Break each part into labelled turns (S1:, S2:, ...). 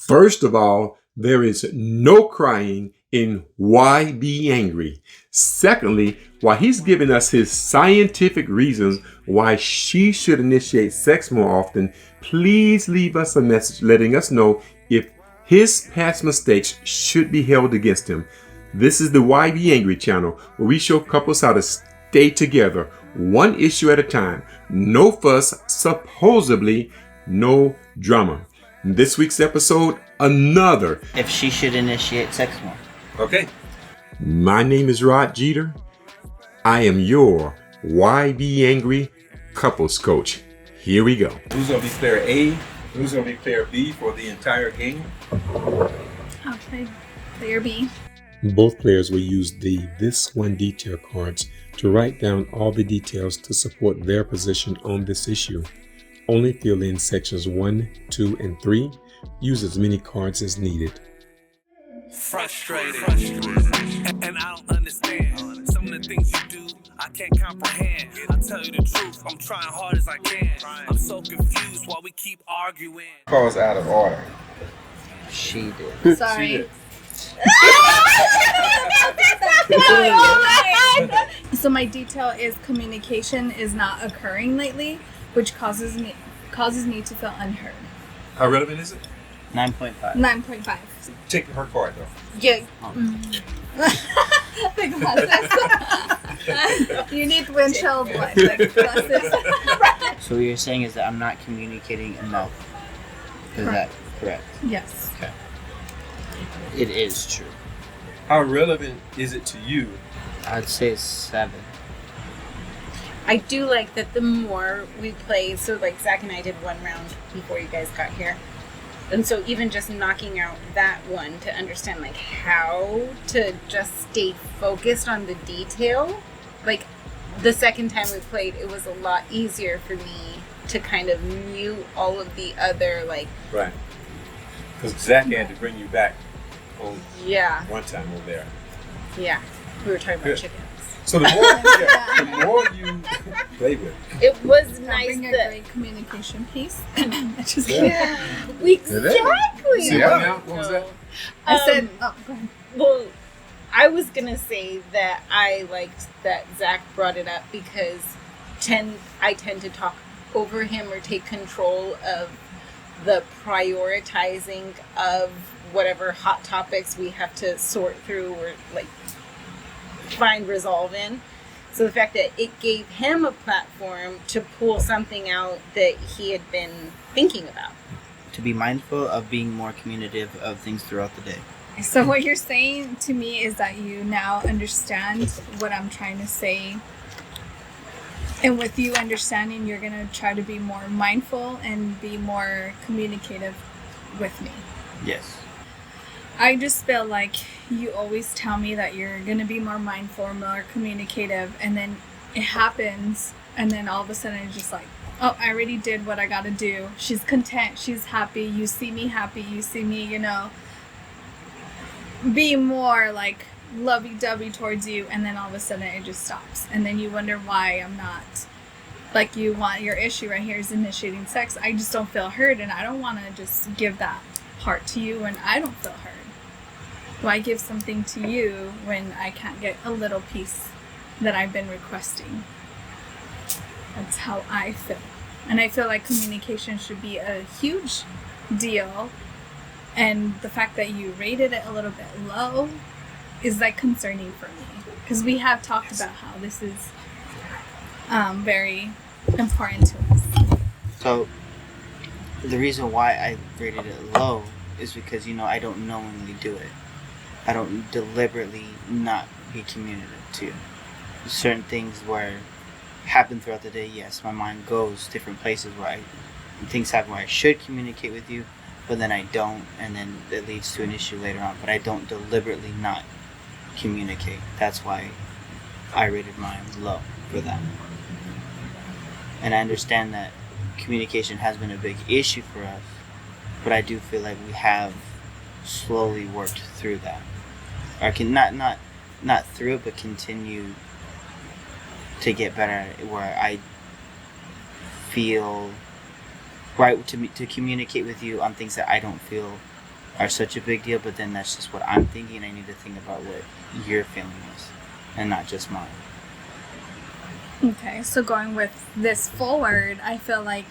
S1: First of all, there is no crying in YBAngry. Secondly, while he's giving us his scientific reasons why she should initiate sex more often, please leave us a message letting us know if his past mistakes should be held against him. This is the YBAngry channel, where we show couples how to stay together, one issue at a time. No fuss, supposedly no drama. This week's episode, another.
S2: If she should initiate sex more.
S1: Okay. My name is Rod Jeter. I am your YBAngry couples coach. Here we go.
S3: Who's going to be player A? Who's going to be player B for the entire game?
S4: I'll play player B.
S1: Both players will use the This One detail cards to write down all the details to support their position on this issue. Only fill in sections 1, 2, and 3. Use as many cards as needed.
S5: Frustrated. And I don't understand some of the things you do. I can't comprehend. I'll tell you the truth. I'm trying hard as I can. I'm so confused while we keep arguing.
S3: Calls out of order.
S2: She did.
S4: Sorry. So my detail is communication is not occurring lately, which causes me to feel unheard.
S3: How relevant is it?
S2: 9.5.
S4: 9.5.
S3: Take her card though.
S4: Yeah. Like glasses. You need windshield like glasses.
S2: So what you're saying is that I'm not communicating enough. Is that correct?
S4: Yes.
S2: Okay. It is true.
S3: How relevant is it to you?
S2: I'd say it's 7.
S6: I do like that the more we play, so like Zach and I did one round before you guys got here. And so even just knocking out that one to understand like how to just stay focused on the detail. Like the second time we played, it was a lot easier for me to kind of mute all of the other like.
S3: Right. Because Zach had to bring you back on one time over there.
S6: Yeah. We were talking about chickens.
S3: So the more you play with
S6: it was
S4: Nice
S6: nice
S4: a
S6: that
S4: great communication piece. Just
S6: exactly.
S3: See what now? What was that?
S4: I said, go ahead.
S6: Well, I was gonna say that I liked that Zach brought it up because I tend to talk over him or take control of the prioritizing of whatever hot topics we have to sort through or like find resolve in. So the fact that it gave him a platform to pull something out that he had been thinking about.
S2: To be mindful of being more communicative of things throughout the day.
S4: So what you're saying to me is that you now understand what I'm trying to say. And with you understanding, you're going to try to be more mindful and be more communicative with me.
S2: Yes.
S4: I just feel like you always tell me that you're going to be more mindful, more communicative, and then it happens, and then all of a sudden it's just like, oh, I already did what I got to do. She's content. She's happy. You see me happy. You see me, be more like lovey-dovey towards you, and then all of a sudden it just stops. And then you wonder why I'm not, like you want your issue right here is initiating sex. I just don't feel heard, and I don't want to just give that part to you when I don't feel heard. Why give something to you when I can't get a little piece that I've been requesting? That's how I feel. And I feel like communication should be a huge deal. And the fact that you rated it a little bit low is like concerning for me. Because we have talked about how this is very important to us.
S2: So the reason why I rated it low is because, I don't knowingly do it. I don't deliberately not be communicative to you. Certain things where happen throughout the day, yes, my mind goes different places things happen where I should communicate with you, but then I don't, and then it leads to an issue later on. But I don't deliberately not communicate. That's why I rated mine low for that. And I understand that communication has been a big issue for us, but I do feel like we have slowly worked through that. Or can not through it, but continue to get better at it, where I feel right to communicate with you on things that I don't feel are such a big deal, but then that's just what I'm thinking. I need to think about what your feeling is and not just mine.
S4: Okay, so going with this forward, I feel like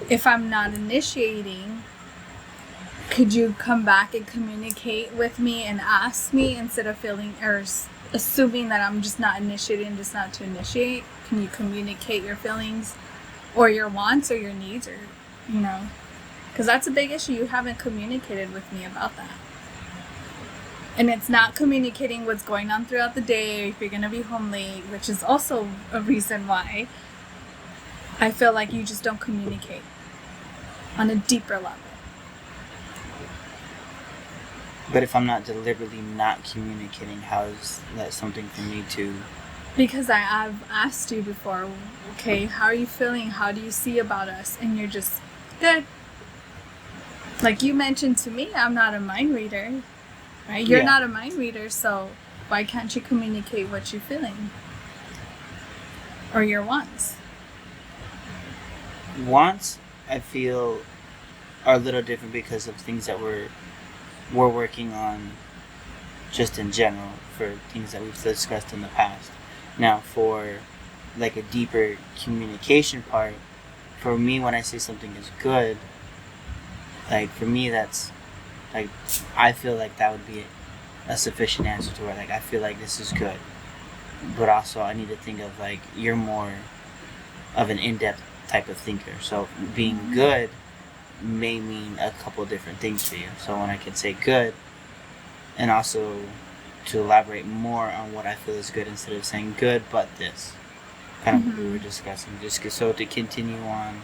S4: if I'm not initiating, could you come back and communicate with me and ask me instead of feeling or assuming that I'm just not initiating, just not to initiate? Can you communicate your feelings or your wants or your needs, or, you know, because that's a big issue. You haven't communicated with me about that. And it's not communicating what's going on throughout the day, if you're going to be home late, which is also a reason why I feel like you just don't communicate on a deeper level.
S2: But if I'm not deliberately not communicating, how is that something for me to...
S4: Because I've asked you before, okay, how are you feeling? How do you see about us? And you're just, good. Like you mentioned to me, I'm not a mind reader, right? You're not a mind reader, so why can't you communicate what you're feeling? Or your wants?
S2: Wants, I feel, are a little different because of things that we're working on just in general for things that we've discussed in the past. Now, for like a deeper communication part, for me, when I say something is good, like for me, that's like, I feel like that would be a sufficient answer to where like I feel like this is good. But also I need to think of like, you're more of an in-depth type of thinker. So being good may mean a couple different things for you. So when I can say good, and also to elaborate more on what I feel is good instead of saying good but this, kind of what we were discussing, just so to continue on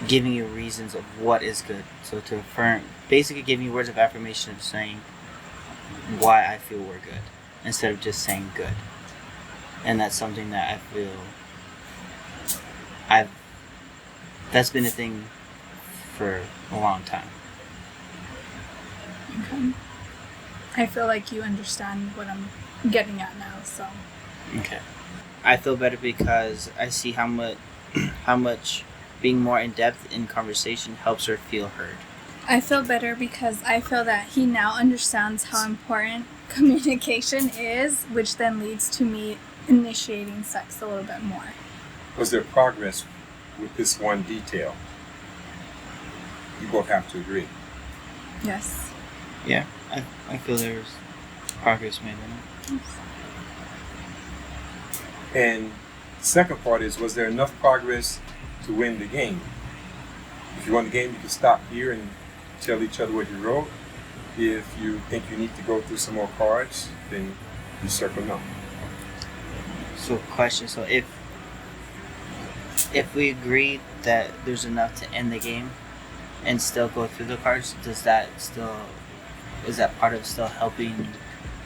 S2: giving you reasons of what is good. So to affirm, basically giving you words of affirmation of saying why I feel we're good instead of just saying good. And that's something that I feel that's been a thing for a long time.
S4: Okay. I feel like you understand what I'm getting at now, so.
S2: Okay. I feel better because I see how much being more in depth in conversation helps her feel heard.
S4: I feel better because I feel that he now understands how important communication is, which then leads to me initiating sex a little bit more.
S3: Was there progress with this one detail? You both have to agree.
S4: Yes.
S2: Yeah, I feel there's progress made in it.
S3: And the second part is, was there enough progress to win the game? If you won the game, you can stop here and tell each other what you wrote. If you think you need to go through some more cards, then you circle no.
S2: So question, so if we agree that there's enough to end the game and still go through the cards, is that part of still helping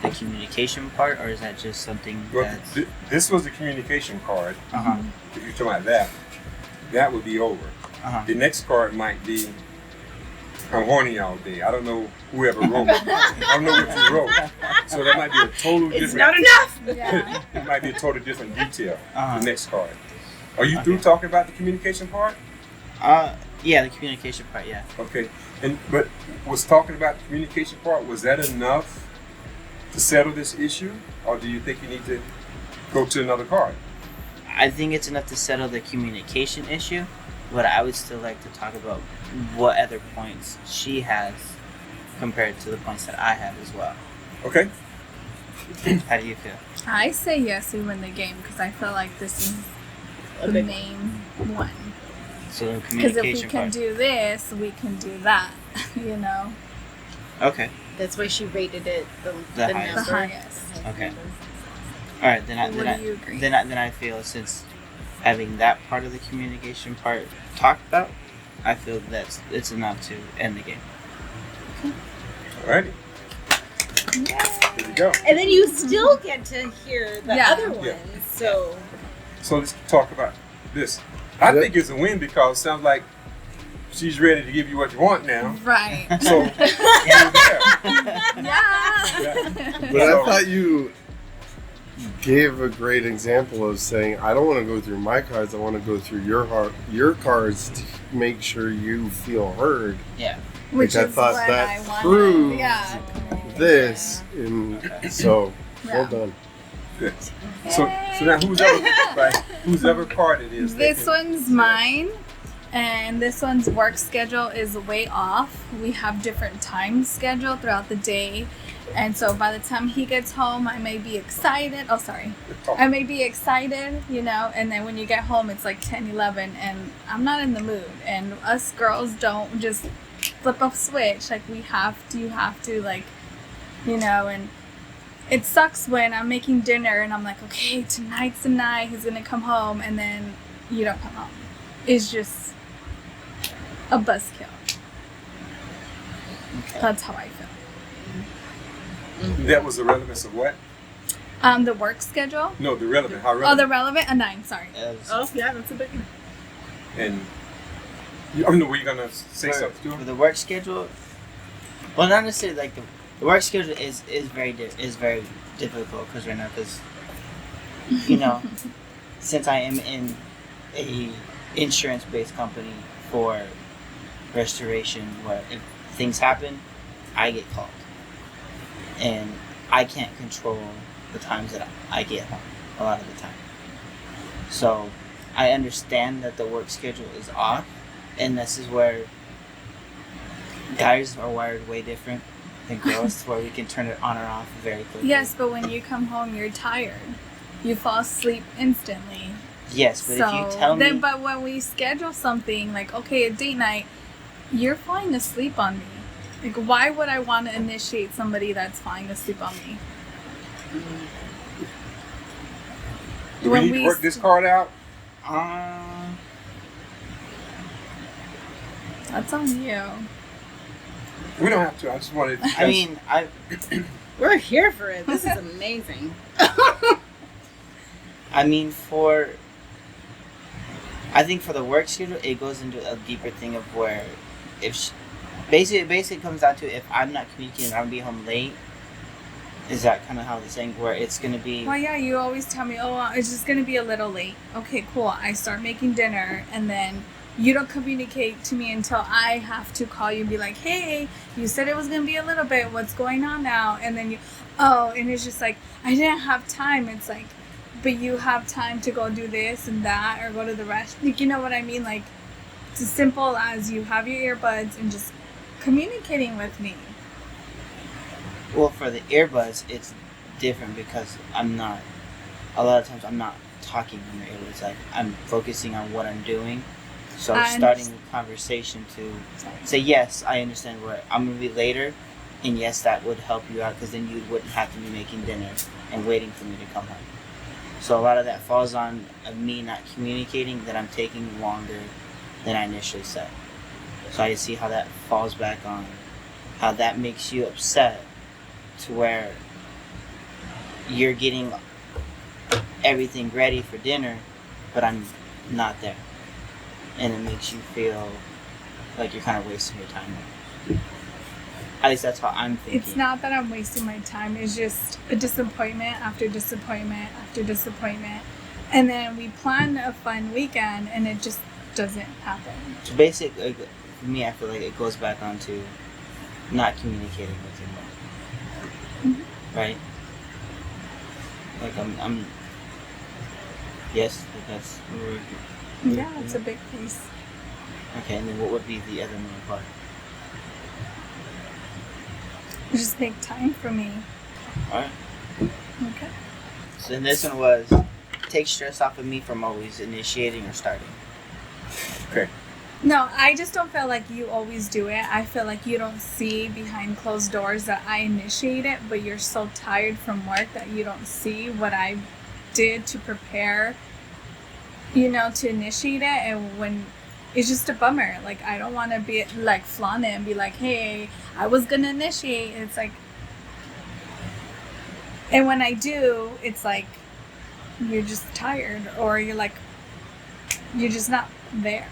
S2: the communication part, or is that just something that's...
S3: This was the communication card. If you're talking about that would be over. The next card might be, I'm horny all day. I don't know whoever wrote it. I don't know what you wrote. So that might be a total different...
S6: It's not enough!
S4: Yeah.
S3: It might be a total different detail. The next card. Are you through talking about the communication part?
S2: Yeah, the communication part, yeah.
S3: Okay. But was talking about the communication part, was that enough to settle this issue? Or do you think you need to go to another card?
S2: I think it's enough to settle the communication issue, but I would still like to talk about what other points she has compared to the points that I have as well.
S3: Okay.
S2: How do you feel?
S4: I say yes, we win the game, because I feel like this is the main one.
S2: So the
S4: Because
S2: communication
S4: if we can
S2: part.
S4: do this, we can do that, you know?
S2: Okay.
S6: That's why she rated it the
S2: highest.
S4: The
S6: number.
S4: highest.
S2: Okay. All right, then
S4: you agree?
S2: then I feel, since having that part of the communication part talked about, I feel that it's enough to end the game.
S3: Alrighty. Here we go.
S6: And then you still get to hear the
S4: Yeah.
S6: other ones.
S3: Yeah.
S6: So
S3: So let's talk about this. I think it's a win because it sounds like she's ready to give you what you want now.
S4: Right.
S3: So you're there.
S4: Yeah.
S7: But I thought you gave a great example of saying, I don't want to go through my cards, I want to go through your cards to make sure you feel heard.
S2: Yeah.
S4: Which
S7: I
S4: is
S7: thought
S4: what
S7: that
S4: I wanted.
S7: proves
S4: Yeah.
S7: this. And so, well
S4: Yeah.
S7: done.
S3: Good. So now whose ever part it is. they
S4: This
S3: can
S4: one's
S3: say.
S4: mine, and this one's work schedule is way off. We have different time schedule throughout the day, and so by the time he gets home, I may be excited. Oh, sorry. I may be excited, you know, and then when you get home, it's like 10, 11, and I'm not in the mood. And us girls don't just flip a switch. Like, you have to, like, you know, and it sucks when I'm making dinner and I'm like, okay, tonight's the night, he's gonna come home, and then you don't come home. It's just a buzzkill.
S2: Okay.
S4: That's how I feel.
S3: That was the relevance of what?
S4: The work schedule.
S3: No, the relevant. How
S4: Oh,
S3: relevant?
S4: the relevant? A 9, sorry.
S6: Oh, yeah, that's a big one.
S3: And I know, were you gonna say something to
S2: For
S3: him?
S2: the work schedule, well, not necessarily like the work schedule is very difficult because right now, because you know, since I am in a insurance based company for restoration, where if things happen, I get called, and I can't control the times that I get home a lot of the time. So I understand that the work schedule is off, and this is where guys are wired way different than girls, where we can turn it on or off very quickly.
S4: Yes, but when you come home, you're tired. You fall asleep instantly.
S2: Yes, but if you tell me,
S4: But when we schedule something like, okay, a date night, you're falling asleep on me. Like, why would I want to initiate somebody that's falling asleep on me?
S3: Do we
S4: when
S3: need
S4: we
S3: to work this card out?
S4: That's on you.
S3: We don't have to. I just wanted.
S2: I mean,
S6: We're here for it. This is amazing.
S2: I mean, I think for the work schedule, it goes into a deeper thing of where, basically it comes down to if I'm not communicating, I'm gonna be home late. Is that kind of how the saying where it's gonna be?
S4: Well, yeah, you always tell me, oh, it's just going to be a little late. Okay, cool. I start making dinner, and then you don't communicate to me until I have to call you and be like, hey, you said it was going to be a little bit. What's going on now? And then and it's just like, I didn't have time. It's like, but you have time to go do this and that or go to the restaurant. Like, you know what I mean? Like, it's as simple as you have your earbuds and just communicating with me.
S2: Well, for the earbuds, it's different because a lot of times I'm not talking in the earbuds. Like, I'm focusing on what I'm doing. So starting a conversation to say, yes, I understand where I'm going to be later. And yes, that would help you out because then you wouldn't have to be making dinner and waiting for me to come home. So a lot of that falls on me not communicating, that I'm taking longer than I initially said. So I see how that falls back on how that makes you upset to where you're getting everything ready for dinner, but I'm not there. And it makes you feel like you're kind of wasting your time. At least that's how I'm thinking.
S4: It's not that I'm wasting my time. It's just a disappointment after disappointment after disappointment. And then we plan a fun weekend and it just doesn't happen.
S2: So basically, for me, I feel like it goes back onto not communicating with your mom.
S4: Mm-hmm.
S2: Right? Like, I'm yes, that's...
S4: Yeah, it's a big piece.
S2: Okay, and then what would be the other main part?
S4: Just make time for me.
S2: Alright.
S4: Okay.
S2: So then this one was, take stress off of me from always initiating or starting.
S3: Okay.
S4: No, I just don't feel like you always do it. I feel like you don't see behind closed doors that I initiate it, but you're so tired from work that you don't see what I did to prepare, to initiate it. And when it's just a bummer, like, I don't want to be like flaunt it and be like, hey, I was gonna initiate. It's like, and when I do, it's like you're just tired, or you're just not there.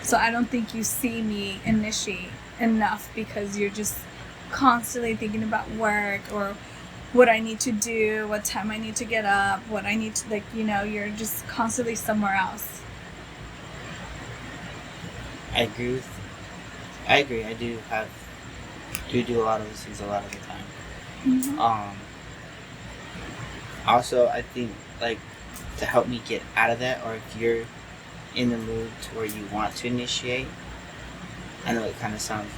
S4: So I don't think you see me initiate enough because you're just constantly thinking about work or what I need to do, what time I need to get up, what I need to, you're just constantly somewhere else.
S2: I agree with I agree. I do do a lot of those things a lot of the time.
S4: Mm-hmm.
S2: Also, I think like to help me get out of that, or if you're in the mood to where you want to initiate, I know it kind of sounds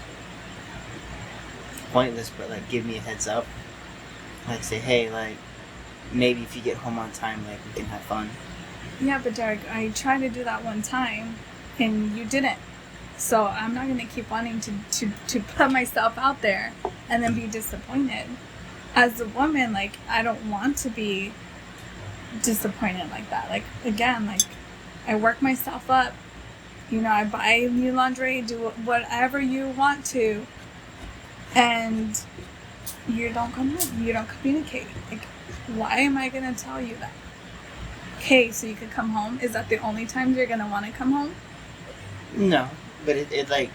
S2: pointless, but like give me a heads up. Like say, hey, like maybe if you get home on time, like we can have fun.
S4: Yeah, but Derek, I tried to do that one time, and you didn't. So I'm not gonna keep wanting to put myself out there and then be disappointed. As a woman, like I don't want to be disappointed like that. Like again, like I work myself up. You know, I buy new lingerie, do whatever you want to, and you don't come home. You don't communicate. Like, why am I gonna tell you that? Okay, so you can come home. Is that the only times you're gonna want to come home?
S2: No, but it like.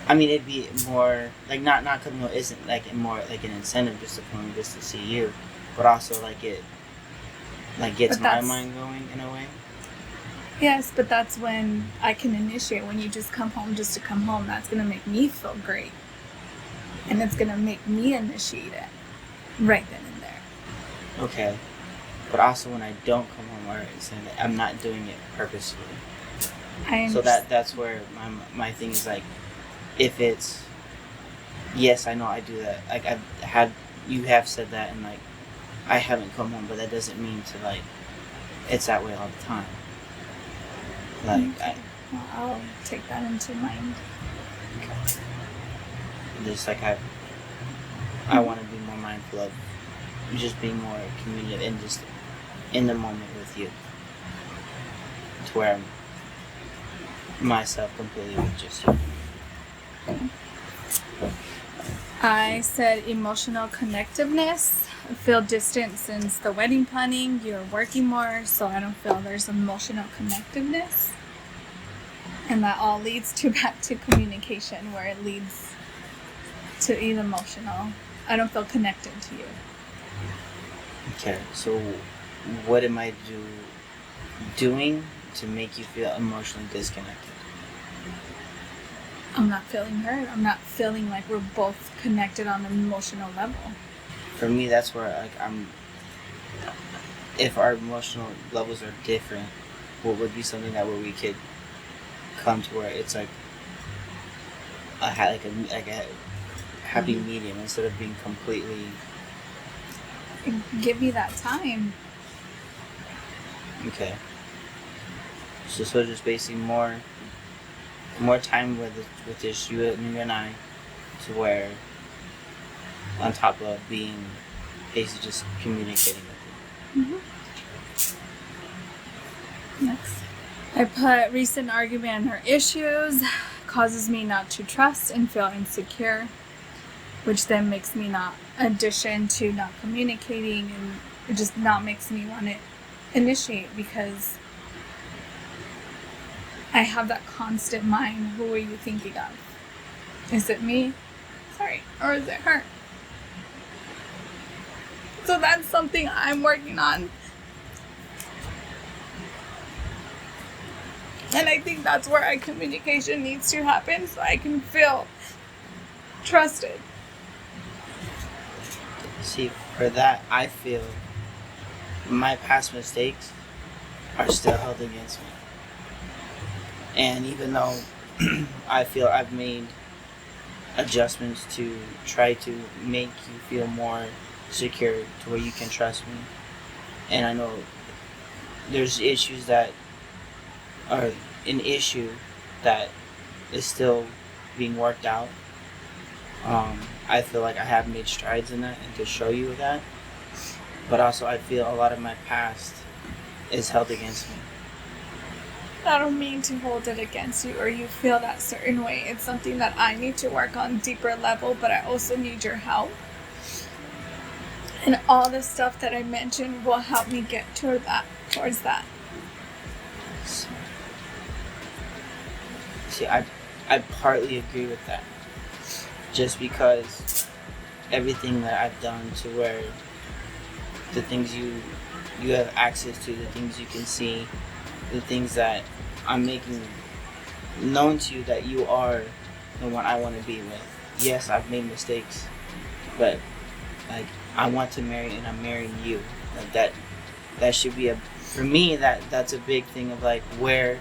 S2: I mean, it'd be more like not coming home isn't like more like an incentive just to come just to see you, but also like it like gets my mind going in a way.
S4: Yes, but that's when I can initiate. When you just come home just to come home, that's gonna make me feel great, and it's gonna make me initiate it right then and there.
S2: Okay, but also when I don't come home, or I'm not doing it purposefully. So that's where my thing is like. If it's, yes, I know I do that. Like you have said that, and like, I haven't come home, but that doesn't mean to like, it's that way all the time. Like,
S4: okay. Well, I'll take that into mind.
S2: Just like I want to be more mindful of just being more communicative and just in the moment with you, to where I'm myself completely with just you.
S4: I said emotional connectiveness. I feel distant since the wedding planning. You're working more, so I don't feel there's emotional connectiveness. And that all leads back to communication, where it leads to emotional. I don't feel connected to you.
S2: Okay, so what am I doing to make you feel emotionally disconnected?
S4: I'm not feeling heard. I'm not feeling like we're both connected on an emotional level.
S2: For me, that's where like if our emotional levels are different, what would be something that where we could come to where it's like a happy medium instead of being completely.
S4: Give me that time.
S2: Okay. So just basically more time with just you and I, to where on top of being basically just communicating with you.
S4: Next. I put recent argument or issues causes me not to trust and feel insecure, which then makes me not addition to not communicating, and it just not makes me want to initiate because I have that constant mind. Who are you thinking of? Is it me? Sorry. Or is it her? So that's something I'm working on. And I think that's where our communication needs to happen so I can feel trusted.
S2: See, for that, I feel my past mistakes are still held against me. And even though I feel I've made adjustments to try to make you feel more secure to where you can trust me, and I know there's issues that are an issue that is still being worked out. I feel like I have made strides in that and to show you that, but also I feel a lot of my past is held against me.
S4: I don't mean to hold it against you or you feel that certain way. It's something that I need to work on deeper level, but I also need your help. And all the stuff that I mentioned will help me get towards that.
S2: See, I partly agree with that. Just because everything that I've done to where the things you have access to, the things you can see, the things that I'm making known to you that you are the one I want to be with. Yes, I've made mistakes, but like I want to marry and I'm marrying you. Like that should be for me that's a big thing of like where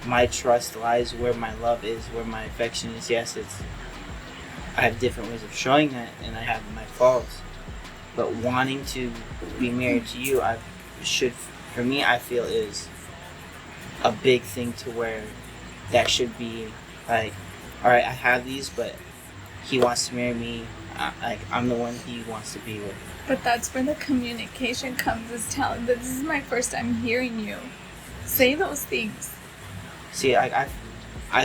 S2: my trust lies, where my love is, where my affection is. Yes, I have different ways of showing that, and I have my faults. But wanting to be married to you, for me, I feel is a big thing to where that should be like, all right, I have these, but he wants to marry me. I'm the one he wants to be with.
S4: But that's where the communication comes. Is telling. This is my first time hearing you say those things.
S2: See, I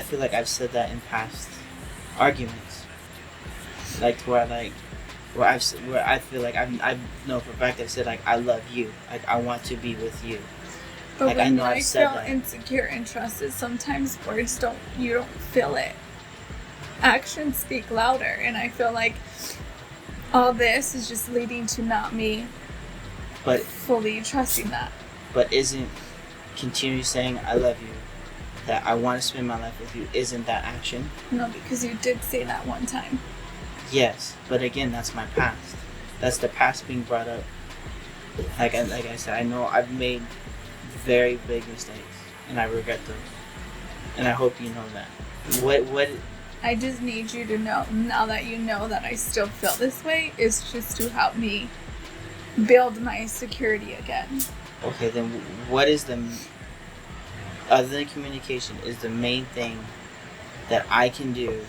S2: feel like I've said that in past arguments, like where I feel like I know for a fact I've said like I love you, like I want to be with you.
S4: But
S2: like
S4: when
S2: I know
S4: I
S2: I've said
S4: feel
S2: that.
S4: insecure and trusted, sometimes you don't feel it. Actions speak louder, and I feel like all this is just leading to not me
S2: But
S4: fully trusting that.
S2: But isn't continue saying I love you, that I want to spend my life with you, isn't that action?
S4: No, because you did say that one time.
S2: Yes, but again, that's my past. That's the past being brought up. Like I said, I know I've made very big mistakes, and I regret them. And I hope you know that. What?
S4: I just need you to know, now that you know that I still feel this way, is just to help me build my security again.
S2: Okay, then what is other than communication, is the main thing that I can do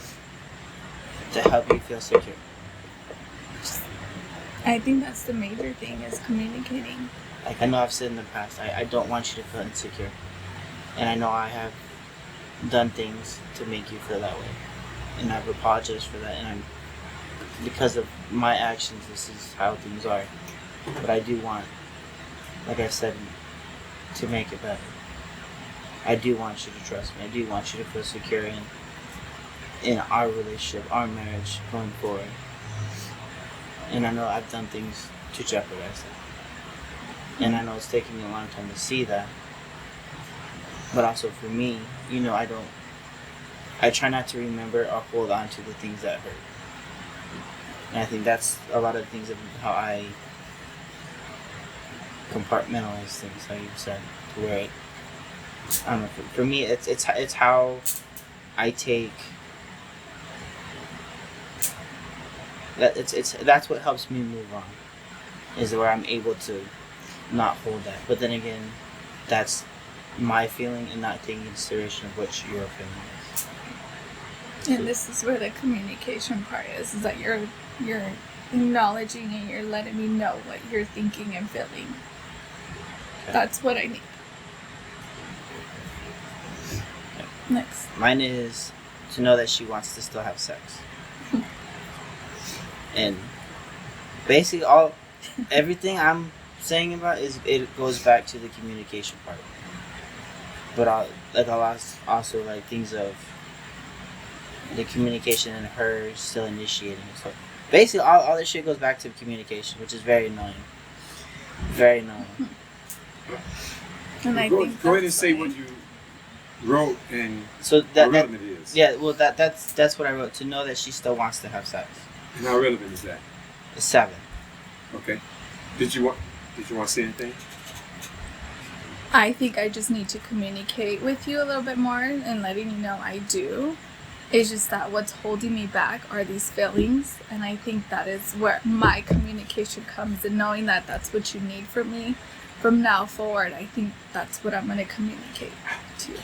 S2: to help you feel secure?
S4: I think that's the major thing, is communicating.
S2: Like I know I've said in the past, I don't want you to feel insecure. And I know I have done things to make you feel that way. And I've apologized for that. And because of my actions, this is how things are. But I do want, like I said, to make it better. I do want you to trust me. I do want you to feel secure in our relationship, our marriage going forward. And I know I've done things to jeopardize that. And I know it's taken me a long time to see that. But also for me, I try not to remember or hold on to the things that hurt. And I think that's a lot of things of how I compartmentalize things, how you said, to where I don't know. For me, it's how I take that. That's what helps me move on. Is where I'm able to not hold that. But then again, that's my feeling and not taking consideration of what your feeling is.
S4: And this is where the communication part is that you're acknowledging and you're letting me know what you're thinking and feeling. Okay. That's what I need.
S2: Okay.
S4: Next.
S2: Mine is to know that she wants to still have sex. And basically everything I'm saying about it goes back to the communication part. But I'll also like things of the communication and her still initiating. So basically all this shit goes back to communication, which is very annoying. Very annoying.
S4: And
S3: go ahead and say what you wrote and
S2: so
S3: how relevant it is.
S2: Yeah, well that's what I wrote. To know that she still wants to have sex.
S3: And how relevant is that?
S2: It's 7.
S3: Okay. Did you want to say anything?
S4: I think I just need to communicate with you a little bit more and letting you know I do. It's just that what's holding me back are these feelings, and I think that is where my communication comes in, knowing that that's what you need from me. From now forward, I think that's what I'm going to communicate to you.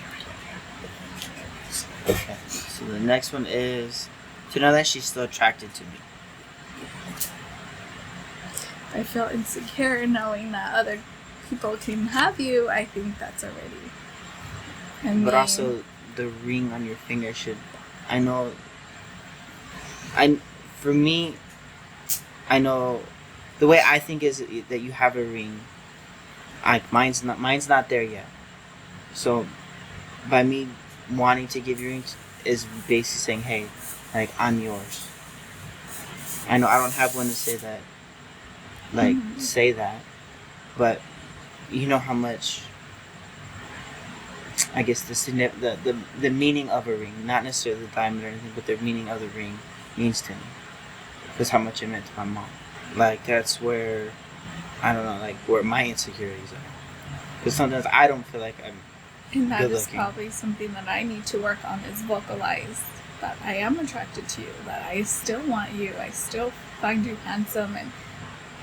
S2: Okay. So the next one is to know that she's still attracted to me.
S4: I feel insecure knowing that other people can have you. I think that's already.
S2: But also, the ring on your finger should. For me, I know the way I think is that you have a ring. Mine's not there yet. So, by me wanting to give you rings is basically saying, hey, like I'm yours. I know I don't have one to say that. Say that, but you know how much I guess the meaning of a ring, not necessarily the diamond or anything, but the meaning of the ring means to me. Because how much it meant to my mom. Like that's where, I don't know, like where my insecurities are. Because sometimes I don't feel like I'm
S4: And that
S2: good
S4: is
S2: looking.
S4: probably something that I need to work on, is vocalize that I am attracted to you, that I still want you, I still find you handsome, and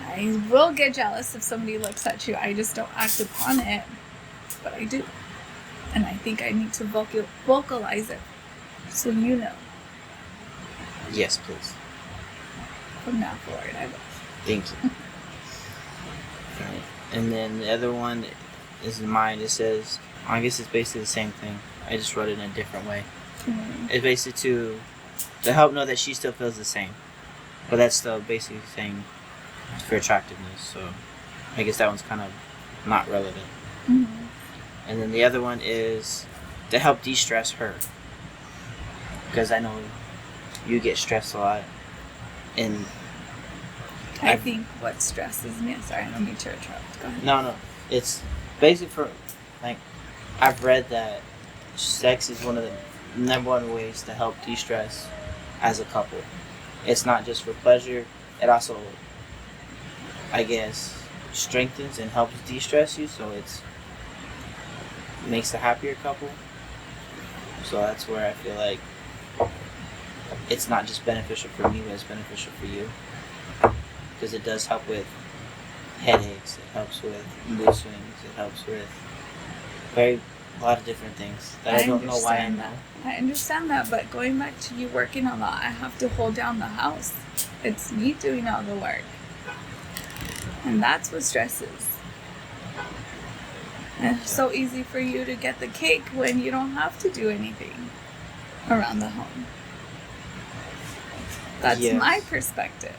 S4: I will get jealous if somebody looks at you. I just don't act upon it, but I do. And I think I need to vocalize it so you know.
S2: Yes, please.
S4: From now forward, I will.
S2: Thank you. Right. And then the other one is mine. It says, I guess it's basically the same thing. I just wrote it in a different way. It's basically to help know that she still feels the same. But that's still basically saying for attractiveness. So I guess that one's kind of not relevant.
S4: Mm-hmm.
S2: And then the other one is to help de-stress her. Because I know you get stressed a lot. And
S4: I think what stresses me, sorry, I don't mean to interrupt. Go ahead.
S2: No. It's basically for, like, I've read that sex is one of the number one ways to help de-stress as a couple. It's not just for pleasure. It also, I guess, strengthens and helps de-stress you. So it makes a happier couple. So that's where I feel like it's not just beneficial for me, but it's beneficial for you. Because it does help with headaches, it helps with mood swings, it helps with a lot of different things that I don't know why I know.
S4: I understand that, but going back to you working a lot, I have to hold down the house. It's me doing all the work. And that's what stresses. And it's so easy for you to get the cake when you don't have to do anything around the home. That's
S2: Yes.
S4: my perspective.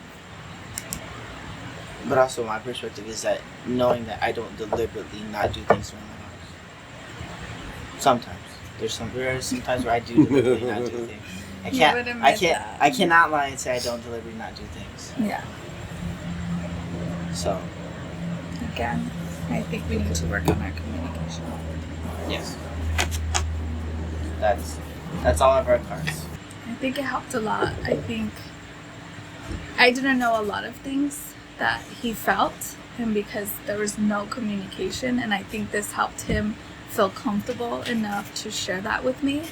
S2: But also my perspective is that knowing that I don't deliberately not do things around the house. Sometimes. There are some times where I do deliberately not do things. I cannot lie and say I don't deliberately not do things.
S4: Yeah.
S2: So
S4: Again, I think we need to work on our communication.
S2: yes. That's all of our cards.
S4: I think it helped a lot. I think I didn't know a lot of things that he felt, and because there was no communication, and I think this helped him feel comfortable enough to share that with me.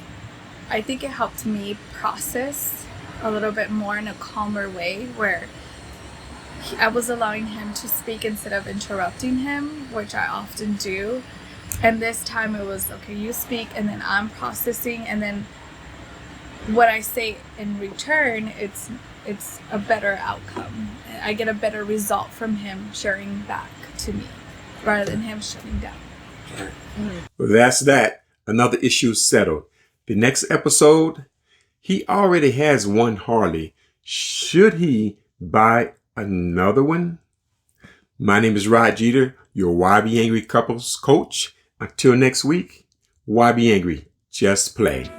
S4: I think it helped me process a little bit more in a calmer way, where I was allowing him to speak instead of interrupting him, which I often do. And this time it was, okay, you speak, and then I'm processing, and then what I say in return, it's a better outcome. I get a better result from him sharing back to me rather than him shutting down.
S1: Well, that's that. Another issue settled. The next episode, he already has one Harley. Should he buy another one? My name is Rod Jeter, your YBAngry couples coach. Until next week, YBAngry, just play.